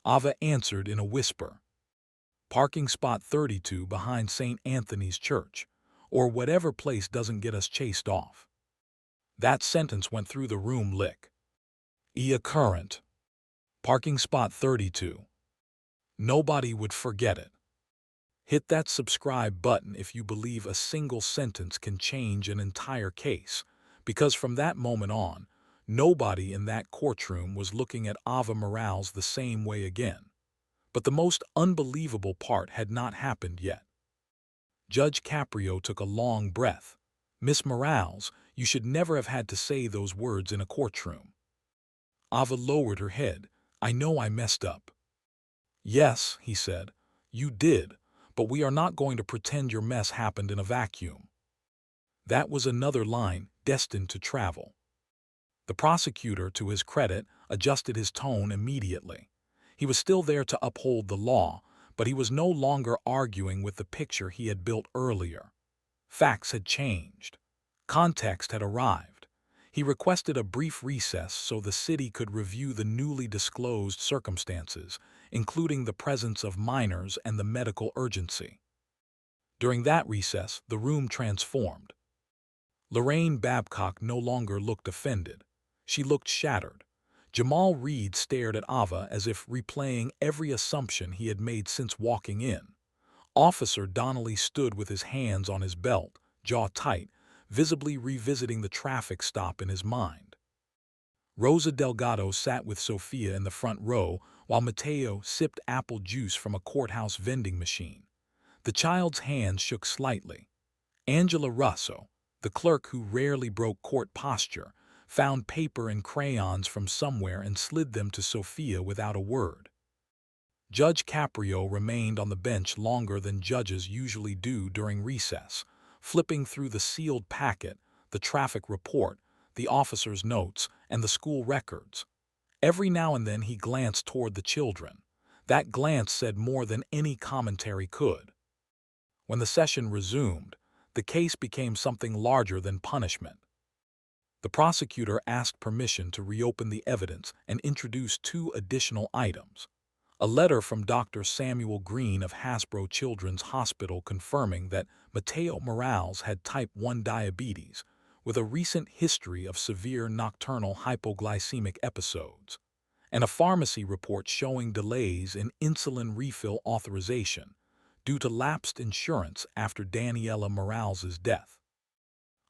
Ava answered in a whisper. "Parking spot 32 behind St. Anthony's Church, or whatever place doesn't get us chased off." That sentence went through the room lick. Current. Parking spot 32. Nobody would forget it. Hit that subscribe button if you believe a single sentence can change an entire case, because from that moment on, nobody in that courtroom was looking at Ava Morales the same way again. But the most unbelievable part had not happened yet. Judge Caprio took a long breath. "Miss Morales, you should never have had to say those words in a courtroom." Ava lowered her head. "I know I messed up." "Yes," he said, "you did, but we are not going to pretend your mess happened in a vacuum." That was another line destined to travel. The prosecutor, to his credit, adjusted his tone immediately. He was still there to uphold the law, but he was no longer arguing with the picture he had built earlier. Facts had changed. Context had arrived. He requested a brief recess so the city could review the newly disclosed circumstances, including the presence of minors and the medical urgency. During that recess, the room transformed. Lorraine Babcock no longer looked offended. She looked shattered. Jamal Reed stared at Ava as if replaying every assumption he had made since walking in. Officer Donnelly stood with his hands on his belt, jaw tight, visibly revisiting the traffic stop in his mind. Rosa Delgado sat with Sophia in the front row while Mateo sipped apple juice from a courthouse vending machine. The child's hands shook slightly. Angela Russo, the clerk who rarely broke court posture, found paper and crayons from somewhere and slid them to Sophia without a word. Judge Caprio remained on the bench longer than judges usually do during recess, flipping through the sealed packet, the traffic report, the officer's notes, and the school records. Every now and then he glanced toward the children. That glance said more than any commentary could. When the session resumed, the case became something larger than punishment. The prosecutor asked permission to reopen the evidence and introduce 2 additional items. A letter from Dr. Samuel Green of Hasbro Children's Hospital confirming that Mateo Morales had type 1 diabetes, with a recent history of severe nocturnal hypoglycemic episodes, and a pharmacy report showing delays in insulin refill authorization due to lapsed insurance after Daniela Morales' death.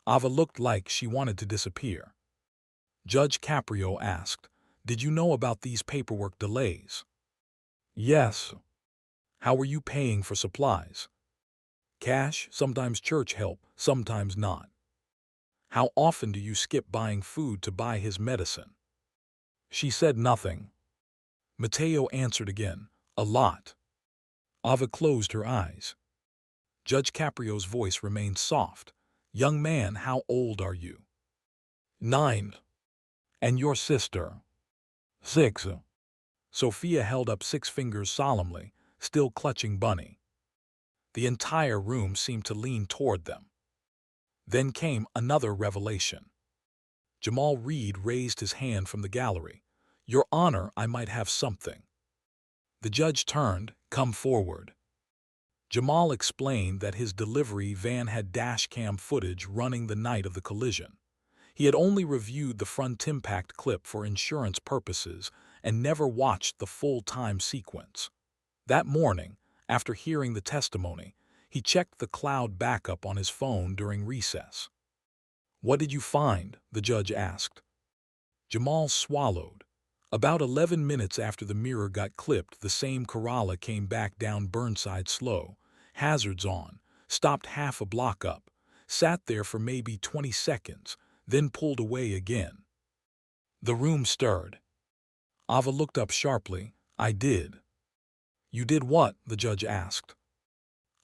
Ava looked like she wanted to disappear. Judge Caprio asked, "Did you know about these paperwork delays?" "Yes." "How were you paying for supplies?" "Cash, sometimes church help, sometimes not." "How often do you skip buying food to buy his medicine?" She said nothing. Mateo answered again, "A lot." Ava closed her eyes. Judge Caprio's voice remained soft. "Young man, how old are you?" 9. "And your sister?" 6. Sophia held up 6 fingers solemnly, still clutching Bunny. The entire room seemed to lean toward them. Then came another revelation. Jamal Reed raised his hand from the gallery. "Your Honor, I might have something." The judge turned, "Come forward." Jamal explained that his delivery van had dashcam footage running the night of the collision. He had only reviewed the front impact clip for insurance purposes and never watched the full time sequence. That morning, after hearing the testimony, He checked the cloud backup on his phone during recess. "What did you find?" the judge asked. Jamal swallowed. About 11 minutes after the mirror got clipped, the same Corolla came back down Burnside slow, hazards on, stopped half a block up, sat there for maybe 20 seconds, then pulled away again. The room stirred. Ava looked up sharply. "I did." "You did what?" the judge asked.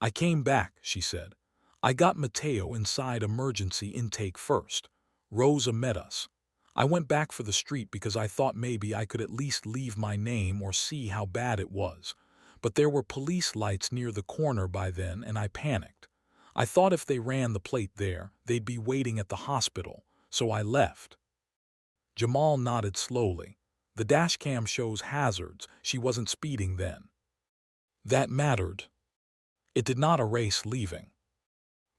"I came back," she said. "I got Mateo inside emergency intake first. Rosa met us. I went back for the street because I thought maybe I could at least leave my name or see how bad it was. But there were police lights near the corner by then and I panicked. I thought if they ran the plate there, they'd be waiting at the hospital, so I left." Jamal nodded slowly. "The dashcam shows hazards. She wasn't speeding then." That mattered. It did not erase leaving.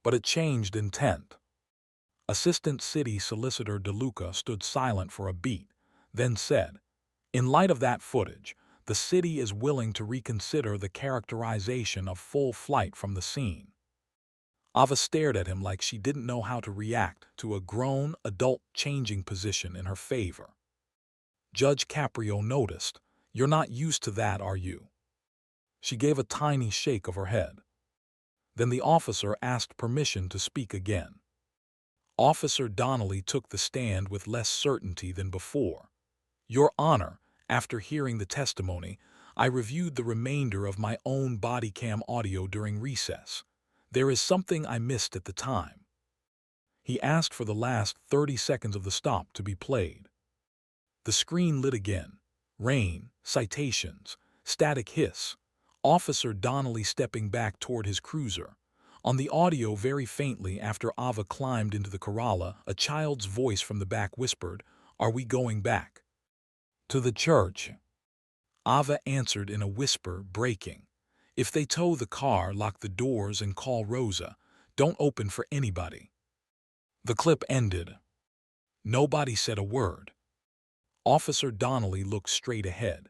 But it changed intent. Assistant City Solicitor DeLuca stood silent for a beat, then said, "In light of that footage, the city is willing to reconsider the characterization of full flight from the scene." Ava stared at him like she didn't know how to react to a grown adult changing position in her favor. Judge Caprio noticed. "You're not used to that, are you?" She gave a tiny shake of her head. Then the officer asked permission to speak again. Officer Donnelly took the stand with less certainty than before. "Your Honor, after hearing the testimony, I reviewed the remainder of my own body cam audio during recess. There is something I missed at the time." He asked for the last 30 seconds of the stop to be played. The screen lit again. Rain, citations, static hiss. Officer Donnelly stepping back toward his cruiser. On the audio very faintly after Ava climbed into the Corolla, a child's voice from the back whispered, "Are we going back?" "To the church." Ava answered in a whisper, breaking. "If they tow the car, lock the doors and call Rosa. Don't open for anybody." The clip ended. Nobody said a word. Officer Donnelly looked straight ahead.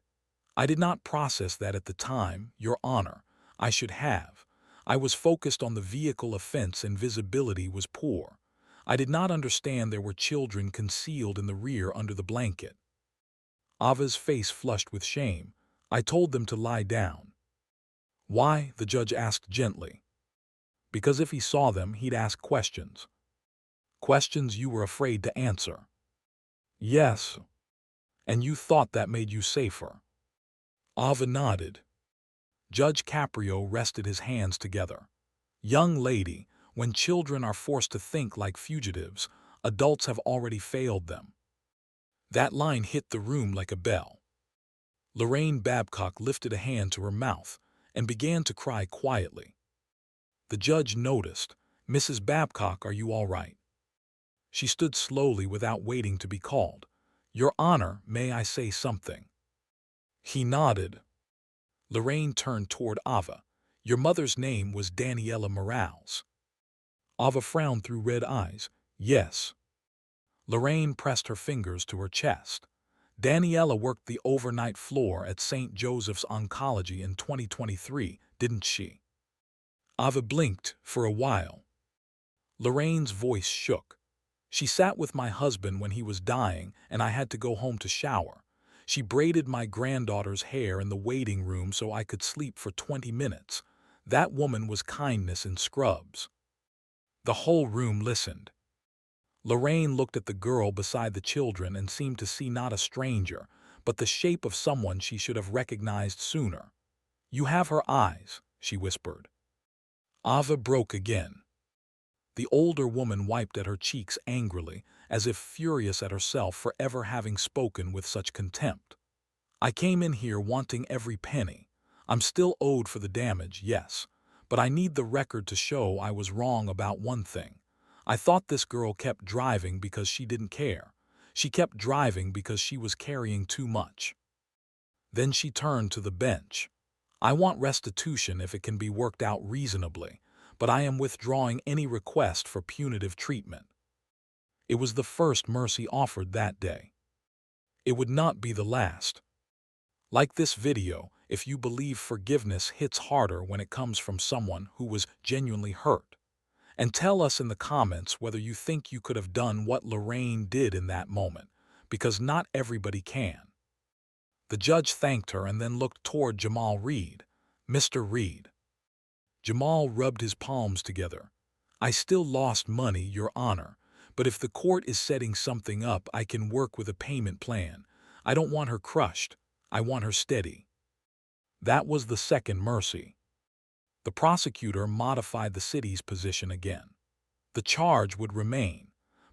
"I did not process that at the time, Your Honor. I should have. I was focused on the vehicle offense and visibility was poor. I did not understand there were children concealed in the rear under the blanket." Ava's face flushed with shame. "I told them to lie down." "Why?" the judge asked gently. "Because if he saw them, he'd ask questions." "Questions you were afraid to answer." "Yes." "And you thought that made you safer." Ava nodded. Judge Caprio rested his hands together. "Young lady, when children are forced to think like fugitives, adults have already failed them." That line hit the room like a bell. Lorraine Babcock lifted a hand to her mouth and began to cry quietly. The judge noticed. "Mrs. Babcock, are you all right?" She stood slowly without waiting to be called. "Your Honor, may I say something?" He nodded. Lorraine turned toward Ava. "Your mother's name was Daniela Morales." Ava frowned through red eyes. "Yes." Lorraine pressed her fingers to her chest. "Daniela worked the overnight floor at St. Joseph's Oncology in 2023, didn't she?" Ava blinked for a while. Lorraine's voice shook. "She sat with my husband when he was dying and I had to go home to shower. She braided my granddaughter's hair in the waiting room so I could sleep for 20 minutes. That woman was kindness in scrubs." The whole room listened. Lorraine looked at the girl beside the children and seemed to see not a stranger, but the shape of someone she should have recognized sooner. "You have her eyes," she whispered. Ava broke again. The older woman wiped at her cheeks angrily, as if furious at herself for ever having spoken with such contempt. "I came in here wanting every penny. I'm still owed for the damage, yes, but I need the record to show I was wrong about one thing. I thought this girl kept driving because she didn't care. She kept driving because she was carrying too much." Then she turned to the bench. "I want restitution if it can be worked out reasonably, but I am withdrawing any request for punitive treatment." It was the first mercy offered that day. It would not be the last. Like this video if you believe forgiveness hits harder when it comes from someone who was genuinely hurt. And tell us in the comments whether you think you could have done what Lorraine did in that moment, because not everybody can. The judge thanked her and then looked toward Jamal Reed. Mr. Reed. Jamal rubbed his palms together. I still lost money, Your Honor, but if the court is setting something up, I can work with a payment plan. I don't want her crushed. I want her steady. That was the second mercy. The prosecutor modified the city's position again. The charge would remain,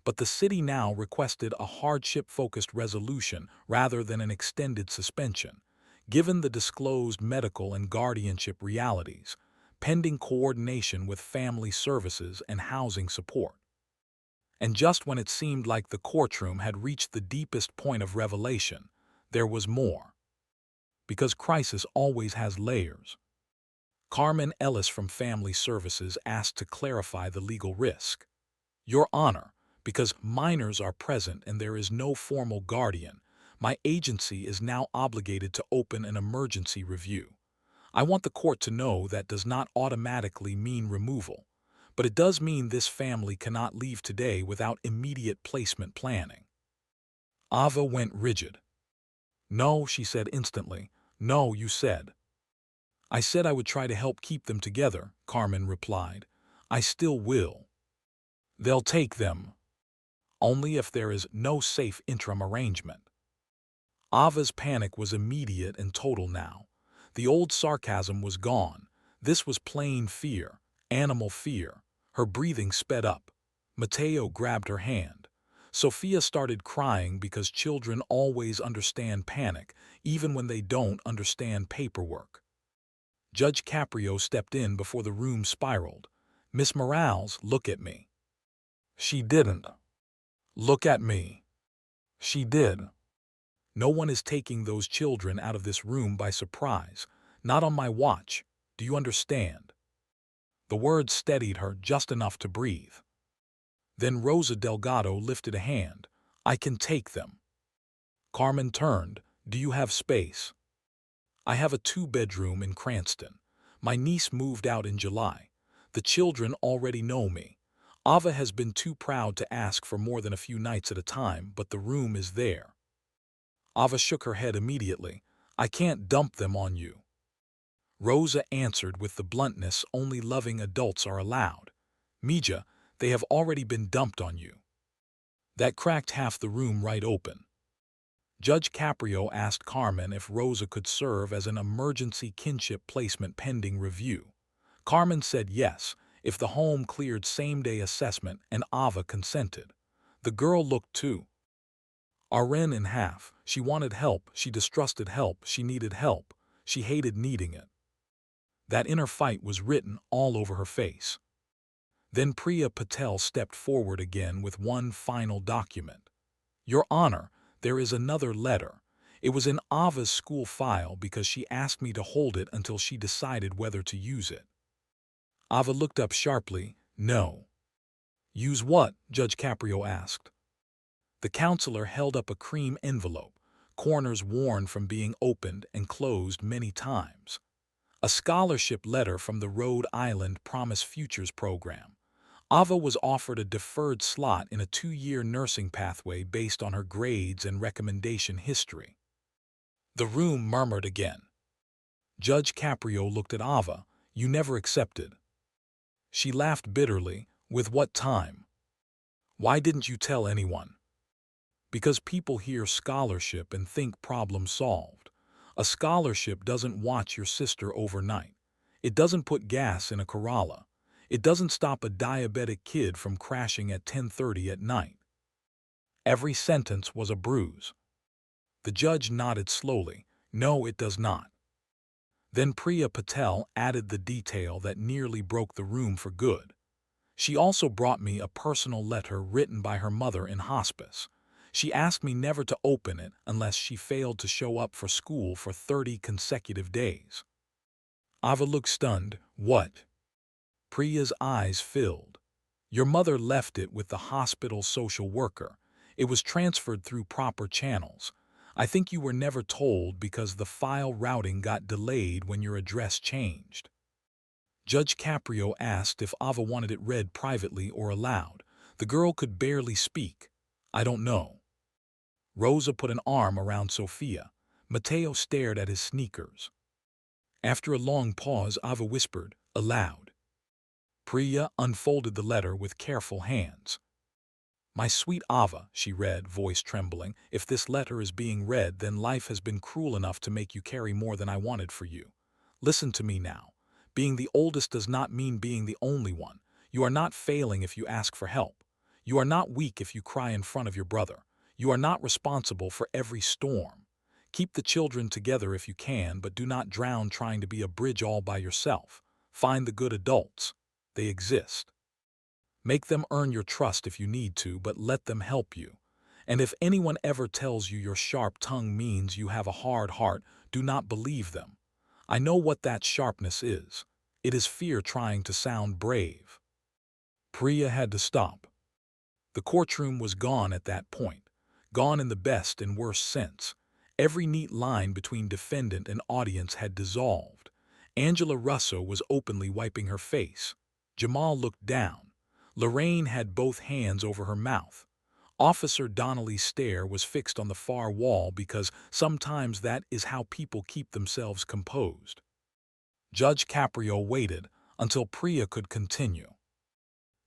but the city now requested a hardship-focused resolution rather than an extended suspension, given the disclosed medical and guardianship realities, pending coordination with family services and housing support. And just when it seemed like the courtroom had reached the deepest point of revelation, there was more. Because crisis always has layers. Carmen Ellis from Family Services asked to clarify the legal risk. Your Honor, because minors are present and there is no formal guardian, my agency is now obligated to open an emergency review. I want the court to know that does not automatically mean removal, but it does mean this family cannot leave today without immediate placement planning. Ava went rigid. No, she said instantly. No, you said. I said I would try to help keep them together, Carmen replied. I still will. They'll take them. Only if there is no safe interim arrangement. Ava's panic was immediate and total now. The old sarcasm was gone. This was plain fear, animal fear. Her breathing sped up. Mateo grabbed her hand. Sophia started crying because children always understand panic, even when they don't understand paperwork. Judge Caprio stepped in before the room spiraled. Miss Morales, look at me. She didn't. Look at me. She did. No one is taking those children out of this room by surprise. Not on my watch. Do you understand? The words steadied her just enough to breathe. Then Rosa Delgado lifted a hand. I can take them. Carmen turned. Do you have space? I have a 2-bedroom in Cranston. My niece moved out in July. The children already know me. Ava has been too proud to ask for more than a few nights at a time, but the room is there. Ava shook her head immediately. I can't dump them on you. Rosa answered with the bluntness only loving adults are allowed. Mija, they have already been dumped on you. That cracked half the room right open. Judge Caprio asked Carmen if Rosa could serve as an emergency kinship placement pending review. Carmen said yes, if the home cleared same-day assessment and Ava consented. The girl looked too. Aren in half. She wanted help, she distrusted help, she needed help, she hated needing it. That inner fight was written all over her face. Then Priya Patel stepped forward again with one final document. Your Honor, there is another letter. It was in Ava's school file because she asked me to hold it until she decided whether to use it. Ava looked up sharply. No. Use what? Judge Caprio asked. The counselor held up a cream envelope, corners worn from being opened and closed many times. A scholarship letter from the Rhode Island Promise Futures program. Ava was offered a deferred slot in a 2-year nursing pathway based on her grades and recommendation history. The room murmured again. Judge Caprio looked at Ava. You never accepted. She laughed bitterly. With what time? Why didn't you tell anyone? Because people hear scholarship and think problem solved. A scholarship doesn't watch your sister overnight. It doesn't put gas in a Corolla. It doesn't stop a diabetic kid from crashing at 10:30 at night. Every sentence was a bruise. The judge nodded slowly. No, it does not. Then Priya Patel added the detail that nearly broke the room for good. She also brought me a personal letter written by her mother in hospice. She asked me never to open it unless she failed to show up for school for 30 consecutive days. Ava looked stunned. What? Priya's eyes filled. Your mother left it with the hospital social worker. It was transferred through proper channels. I think you were never told because the file routing got delayed when your address changed. Judge Caprio asked if Ava wanted it read privately or aloud. The girl could barely speak. I don't know. Rosa put an arm around Sophia. Mateo stared at his sneakers. After a long pause, Ava whispered, aloud. Priya unfolded the letter with careful hands. My sweet Ava, she read, voice trembling, if this letter is being read, then life has been cruel enough to make you carry more than I wanted for you. Listen to me now. Being the oldest does not mean being the only one. You are not failing if you ask for help. You are not weak if you cry in front of your brother. You are not responsible for every storm. Keep the children together if you can, but do not drown trying to be a bridge all by yourself. Find the good adults. They exist. Make them earn your trust if you need to, but let them help you. And if anyone ever tells you your sharp tongue means you have a hard heart, do not believe them. I know what that sharpness is. It is fear trying to sound brave. Priya had to stop. The courtroom was gone at that point, gone in the best and worst sense. Every neat line between defendant and audience had dissolved. Angela Russo was openly wiping her face. Jamal looked down. Lorraine had both hands over her mouth. Officer Donnelly's stare was fixed on the far wall because sometimes that is how people keep themselves composed. Judge Caprio waited until Priya could continue.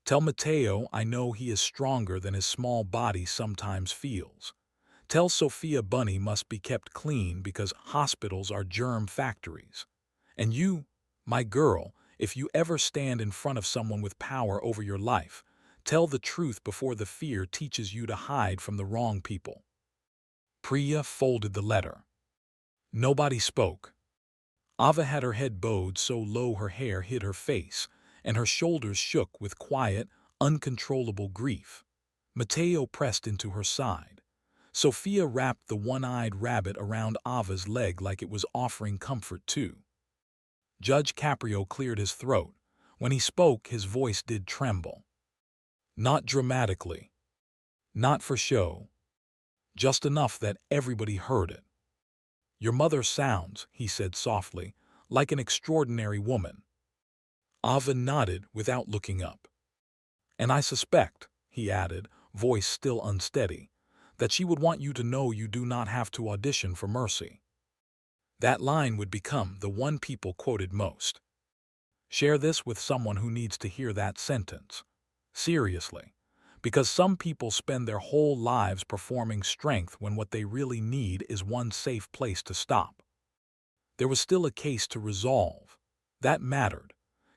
Tell Mateo I know he is stronger than his small body sometimes feels. Tell Sophia Bunny must be kept clean because hospitals are germ factories. And you, my girl, if you ever stand in front of someone with power over your life, tell the truth before the fear teaches you to hide from the wrong people. Priya folded the letter. Nobody spoke. Ava had her head bowed so low her hair hid her face, and her shoulders shook with quiet, uncontrollable grief. Mateo pressed into her side. Sophia wrapped the one-eyed rabbit around Ava's leg like it was offering comfort too. Judge Caprio cleared his throat. When he spoke, his voice did tremble. Not dramatically. Not for show. Just enough that everybody heard it. Your mother sounds, he said softly, like an extraordinary woman. Ava nodded without looking up. And I suspect, he added, voice still unsteady, that she would want you to know you do not have to audition for mercy. That line would become the one people quoted most. Share this with someone who needs to hear that sentence. Seriously. Because some people spend their whole lives performing strength when what they really need is one safe place to stop. There was still a case to resolve. That mattered.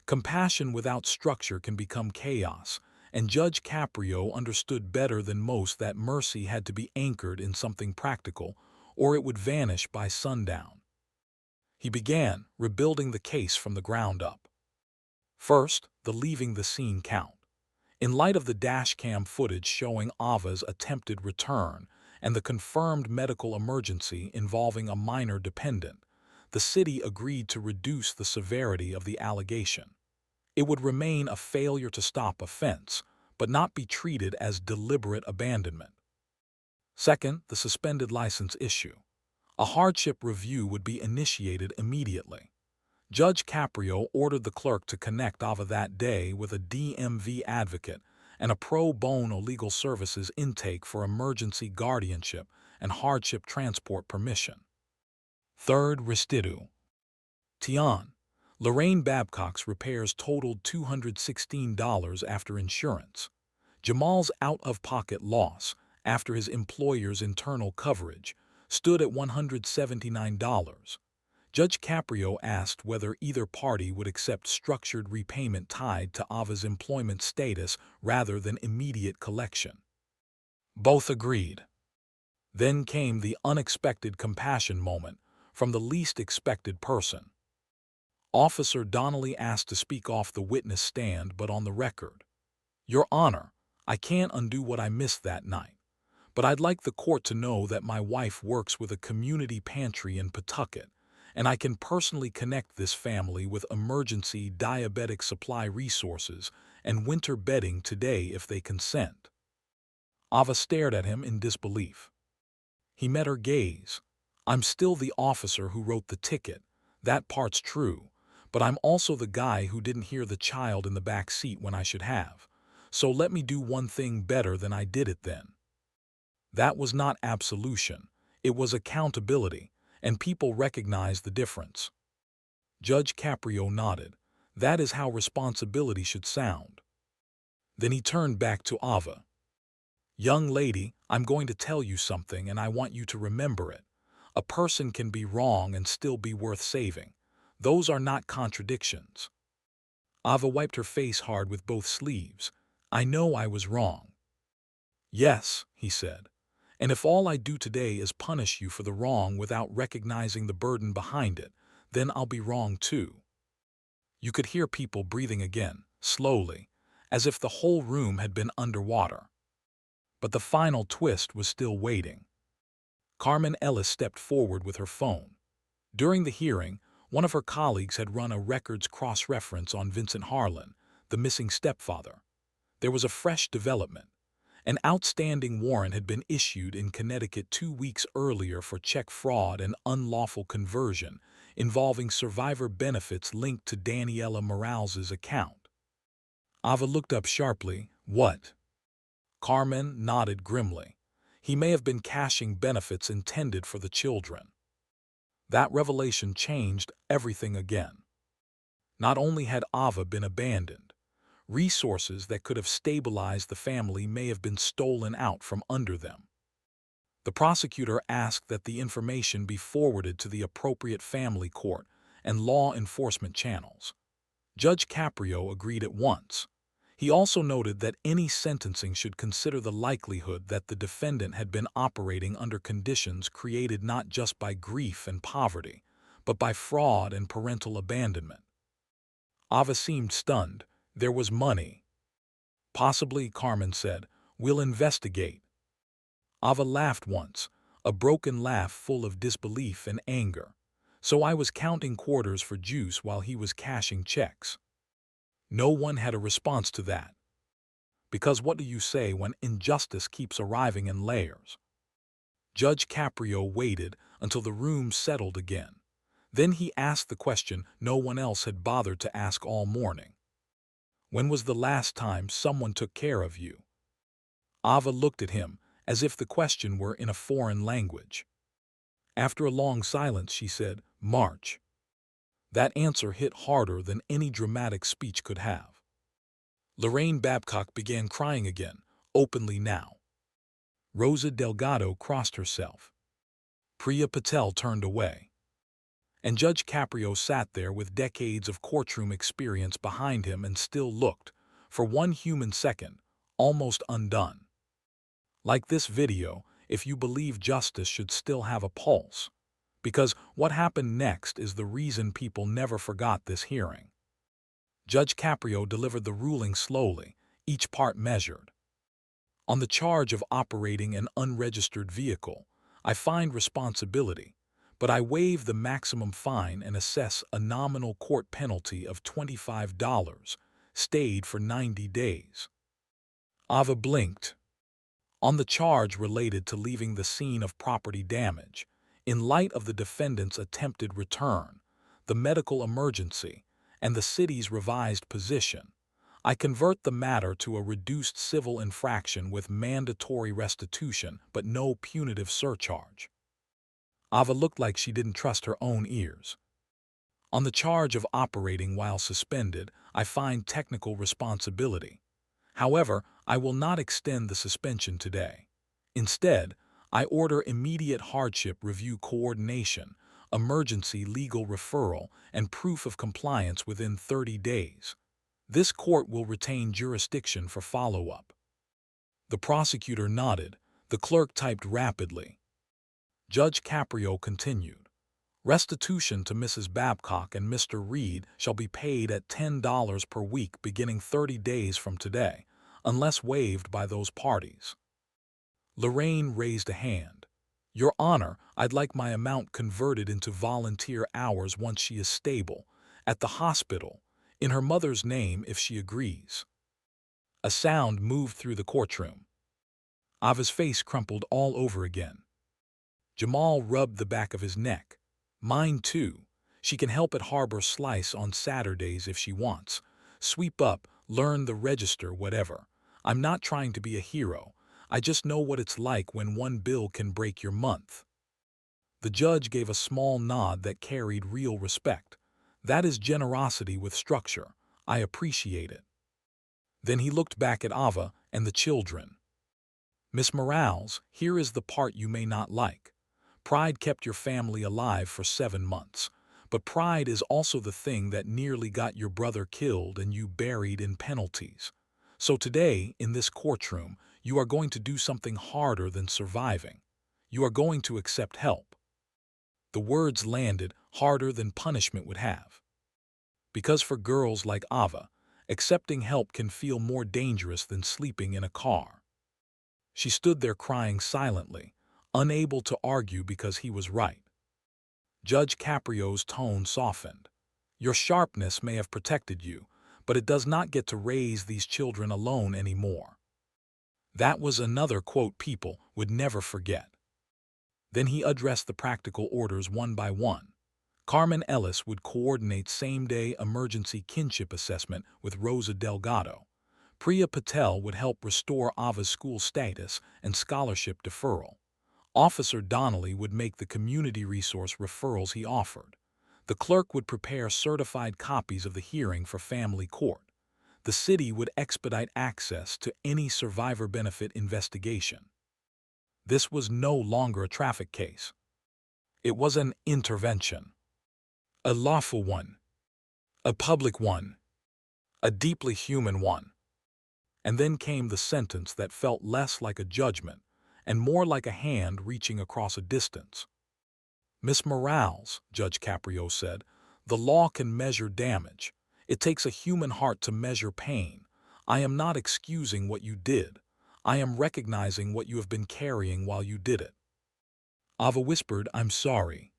Compassion without structure can become chaos, and Judge Caprio understood better than most that mercy had to be anchored in something practical, or it would vanish by sundown. He began rebuilding the case from the ground up. First, the leaving the scene count. In light of the dashcam footage showing Ava's attempted return and the confirmed medical emergency involving a minor dependent, the city agreed to reduce the severity of the allegation. It would remain a failure to stop offense, but not be treated as deliberate abandonment. Second, the suspended license issue. A hardship review would be initiated immediately. Judge Caprio ordered the clerk to connect Ava that day with a DMV advocate and a pro bono legal services intake for emergency guardianship and hardship transport permission. Third, restitution. Tian. Lorraine Babcock's repairs totaled $216 after insurance. Jamal's out-of-pocket loss, after his employer's internal coverage, stood at $179. Judge Caprio asked whether either party would accept structured repayment tied to Ava's employment status rather than immediate collection. Both agreed. Then came the unexpected compassion moment from the least expected person. Officer Donnelly asked to speak off the witness stand but on the record. Your Honor, I can't undo what I missed that night, but I'd like the court to know that my wife works with a community pantry in Pawtucket, and I can personally connect this family with emergency diabetic supply resources and winter bedding today if they consent. Ava stared at him in disbelief. He met her gaze. I'm still the officer who wrote the ticket. That part's true. But I'm also the guy who didn't hear the child in the back seat when I should have. So let me do one thing better than I did it then. That was not absolution. It was accountability, and people recognized the difference. Judge Caprio nodded. That is how responsibility should sound. Then he turned back to Ava. Young lady, I'm going to tell you something and I want you to remember it. A person can be wrong and still be worth saving. Those are not contradictions. Ava wiped her face hard with both sleeves. I know I was wrong. Yes, he said. And if all I do today is punish you for the wrong without recognizing the burden behind it, then I'll be wrong too. You could hear people breathing again, slowly, as if the whole room had been underwater. But the final twist was still waiting. Carmen Ellis stepped forward with her phone. During the hearing, one of her colleagues had run a records cross-reference on Vincent Harlan, the missing stepfather. There was a fresh development. An outstanding warrant had been issued in Connecticut 2 weeks earlier for check fraud and unlawful conversion, involving survivor benefits linked to Daniela Morales's account. Ava looked up sharply. What? Carmen nodded grimly. He may have been cashing benefits intended for the children. That revelation changed everything again. Not only had Ava been abandoned, resources that could have stabilized the family may have been stolen out from under them. The prosecutor asked that the information be forwarded to the appropriate family court and law enforcement channels. Judge Caprio agreed at once. He also noted that any sentencing should consider the likelihood that the defendant had been operating under conditions created not just by grief and poverty, but by fraud and parental abandonment. Ava seemed stunned. There was money. Possibly, Carmen said. We'll investigate. Ava laughed once, a broken laugh full of disbelief and anger. So I was counting quarters for juice while he was cashing checks. No one had a response to that. Because what do you say when injustice keeps arriving in layers? Judge Caprio waited until the room settled again. Then he asked the question no one else had bothered to ask all morning. When was the last time someone took care of you? Ava looked at him as if the question were in a foreign language. After a long silence, she said, March. That answer hit harder than any dramatic speech could have. Lorraine Babcock began crying again, openly now. Rosa Delgado crossed herself. Priya Patel turned away. And Judge Caprio sat there with decades of courtroom experience behind him and still looked, for one human second, almost undone. Like this video, if you believe justice should still have a pulse. Because what happened next is the reason people never forgot this hearing. Judge Caprio delivered the ruling slowly, each part measured. On the charge of operating an unregistered vehicle, I find responsibility, but I waive the maximum fine and assess a nominal court penalty of $25, stayed for 90 days. Ava blinked. On the charge related to leaving the scene of property damage, in light of the defendant's attempted return, the medical emergency, and the city's revised position, I convert the matter to a reduced civil infraction with mandatory restitution but no punitive surcharge. Ava looked like she didn't trust her own ears. On the charge of operating while suspended, I find technical responsibility. However, I will not extend the suspension today. Instead, I order immediate hardship review coordination, emergency legal referral, and proof of compliance within 30 days. This court will retain jurisdiction for follow-up. The prosecutor nodded. The clerk typed rapidly. Judge Caprio continued. Restitution to Mrs. Babcock and Mr. Reed shall be paid at $10 per week beginning 30 days from today, unless waived by those parties. Lorraine raised a hand. Your Honor, I'd like my amount converted into volunteer hours once she is stable, at the hospital, in her mother's name if she agrees. A sound moved through the courtroom. Ava's face crumpled all over again. Jamal rubbed the back of his neck. Mine too. She can help at Harbor Slice on Saturdays if she wants. Sweep up, learn the register, whatever. I'm not trying to be a hero. I just know what it's like when one bill can break your month. The judge gave a small nod that carried real respect. That is generosity with structure. I appreciate it. Then he looked back at Ava and the children. Miss Morales, here is the part you may not like. Pride kept your family alive for 7 months. But pride is also the thing that nearly got your brother killed and you buried in penalties. So today, in this courtroom, you are going to do something harder than surviving. You are going to accept help. The words landed harder than punishment would have. Because for girls like Ava, accepting help can feel more dangerous than sleeping in a car. She stood there crying silently, unable to argue because he was right. Judge Caprio's tone softened. Your sharpness may have protected you, but it does not get to raise these children alone anymore. That was another quote people would never forget. Then he addressed the practical orders one by one. Carmen Ellis would coordinate same-day emergency kinship assessment with Rosa Delgado. Priya Patel would help restore Ava's school status and scholarship deferral. Officer Donnelly would make the community resource referrals he offered. The clerk would prepare certified copies of the hearing for family court. The city would expedite access to any survivor benefit investigation. This was no longer a traffic case. It was an intervention. A lawful one. A public one. A deeply human one. And then came the sentence that felt less like a judgment and more like a hand reaching across a distance. Miss Morales, Judge Caprio said, the law can measure damage. It takes a human heart to measure pain. I am not excusing what you did. I am recognizing what you have been carrying while you did it. Ava whispered, I'm sorry.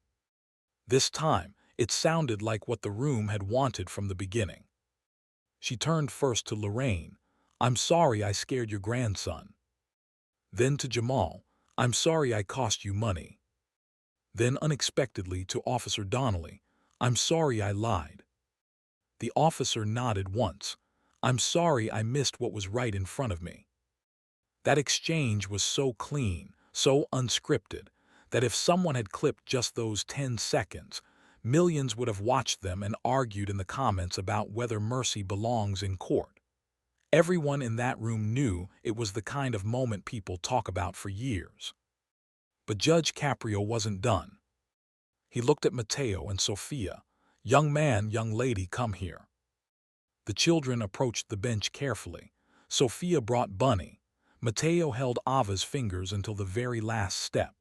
This time, it sounded like what the room had wanted from the beginning. She turned first to Lorraine. I'm sorry I scared your grandson. Then to Jamal. I'm sorry I cost you money. Then unexpectedly to Officer Donnelly. I'm sorry I lied. The officer nodded once. I'm sorry I missed what was right in front of me. That exchange was so clean, so unscripted, that if someone had clipped just those 10 seconds, millions would have watched them and argued in the comments about whether mercy belongs in court. Everyone in that room knew it was the kind of moment people talk about for years. But Judge Caprio wasn't done. He looked at Mateo and Sophia. Young man, young lady, come here. The children approached the bench carefully. Sophia brought Bunny. Mateo held Ava's fingers until the very last step.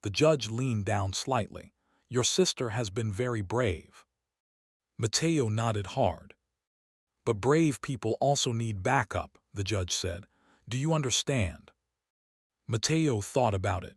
The judge leaned down slightly. Your sister has been very brave. Mateo nodded hard. But brave people also need backup, the judge said. Do you understand? Mateo thought about it.